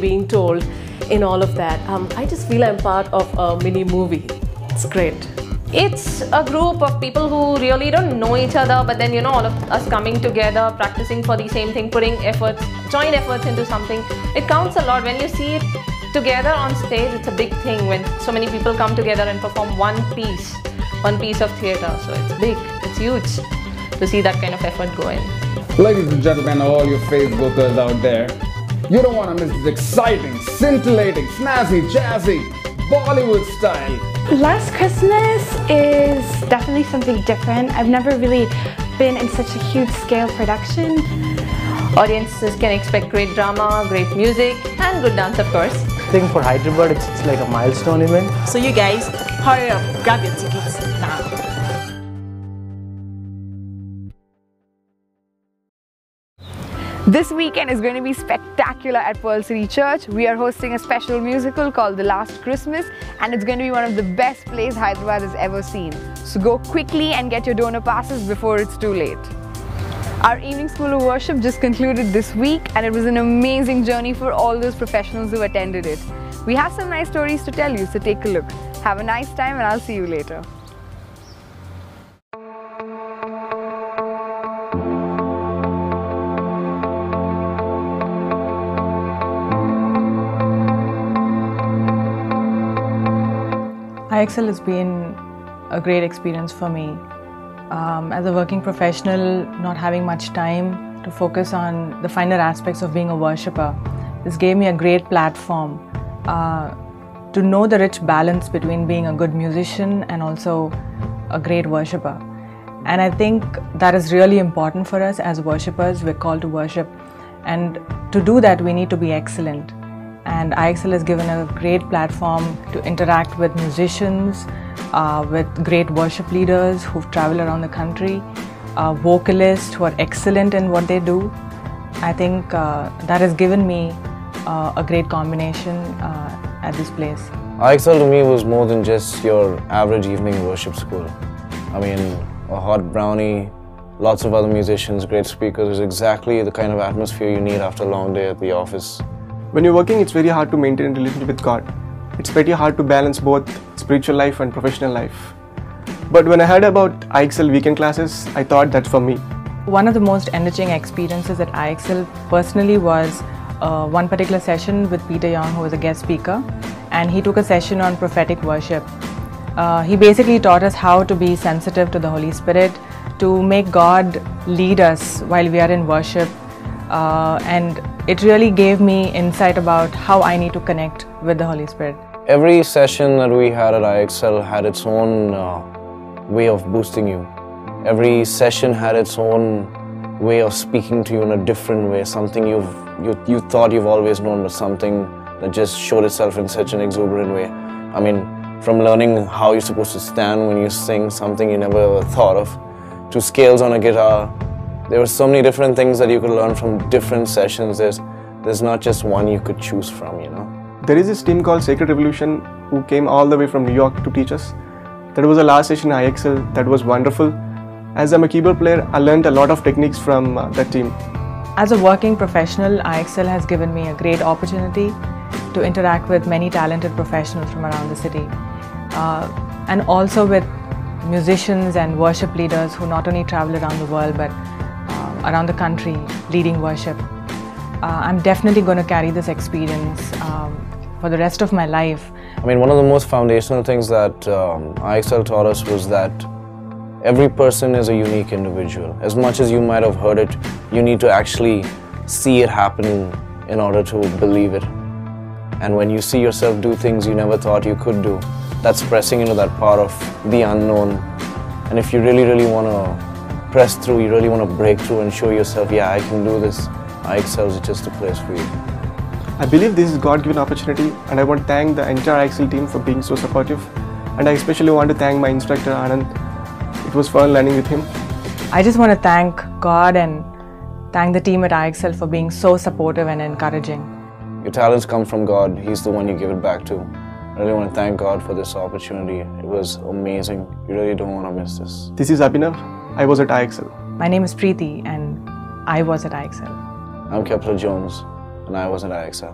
being told in all of that. I just feel I'm part of a mini movie. It's great. It's a group of people who really don't know each other, but then all of us coming together, practicing for the same thing, putting efforts, joint efforts into something. It counts a lot when you see it together on stage. It's a big thing when so many people come together and perform one piece of theatre. So it's big, it's huge to see that kind of effort go in. Ladies and gentlemen, all you Facebookers out there, you don't want to miss this exciting, scintillating, snazzy, jazzy, Bollywood style. Last Christmas is definitely something different. I've never really been in such a huge scale production. Audiences can expect great drama, great music and good dance, of course. I think for Hyderabad it's like a milestone event. So you guys, hurry up, grab your tickets now. This weekend is going to be spectacular at Pearl City Church. We are hosting a special musical called The Last Christmas, and it's going to be one of the best plays Hyderabad has ever seen. So go quickly and get your donor passes before it's too late. Our evening school of worship just concluded this week, and it was an amazing journey for all those professionals who attended it. We have some nice stories to tell you, so take a look. Have a nice time and I'll see you later. iexcel has been a great experience for me. As a working professional, not having much time to focus on the finer aspects of being a worshipper, this gave me a great platform to know the rich balance between being a good musician and also a great worshipper. And I think that is really important for us as worshippers. We're called to worship, and to do that we need to be excellent. And iexcel has given a great platform to interact with musicians, with great worship leaders who've traveled around the country, vocalists who are excellent in what they do. I think that has given me a great combination at this place. iexcel to me was more than just your average evening worship school. I mean, a hot brownie, lots of other musicians, great speakers is exactly the kind of atmosphere you need after a long day at the office. When you're working, it's very hard to maintain a relationship with God. It's pretty hard to balance both spiritual life and professional life. But when I heard about iexcel weekend classes, I thought that's for me. One of the most enriching experiences at iexcel personally was one particular session with Peter Young, who was a guest speaker, and he took a session on prophetic worship. He basically taught us how to be sensitive to the Holy Spirit, to make God lead us while we are in worship, and it really gave me insight about how I need to connect with the Holy Spirit. Every session that we had at iexcel had its own way of boosting you. Every session had its own way of speaking to you in a different way, something you thought you've always known, but something that just showed itself in such an exuberant way. I mean, from learning how you're supposed to stand when you sing something you never ever thought of, to scales on a guitar. There were so many different things that you could learn from different sessions. There's not just one you could choose from, There is this team called Sacred Revolution who came all the way from New York to teach us. That was the last session in iexcel. That was wonderful. As I'm a keyboard player, I learned a lot of techniques from that team. As a working professional, iexcel has given me a great opportunity to interact with many talented professionals from around the city, and also with musicians and worship leaders who not only travel around the world but around the country leading worship. I'm definitely going to carry this experience for the rest of my life. I mean, one of the most foundational things that iexcel taught us was that every person is a unique individual. As much as you might have heard it, you need to actually see it happening in order to believe it. And when you see yourself do things you never thought you could do, that's pressing into that part of the unknown. And if you really, really want to press through, you really want to break through and show yourself, yeah, I can do this, iexcel is just a place for you. I believe this is a God-given opportunity, and I want to thank the entire iexcel team for being so supportive. And I especially want to thank my instructor, Anand. It was fun learning with him. I just want to thank God and thank the team at iexcel for being so supportive and encouraging. Your talents come from God. He's the one you give it back to. I really want to thank God for this opportunity. It was amazing. You really don't want to miss this. This is Abhinav. I was at iexcel. My name is Preeti and I was at iexcel. I'm Kepler Jones and I was at iexcel.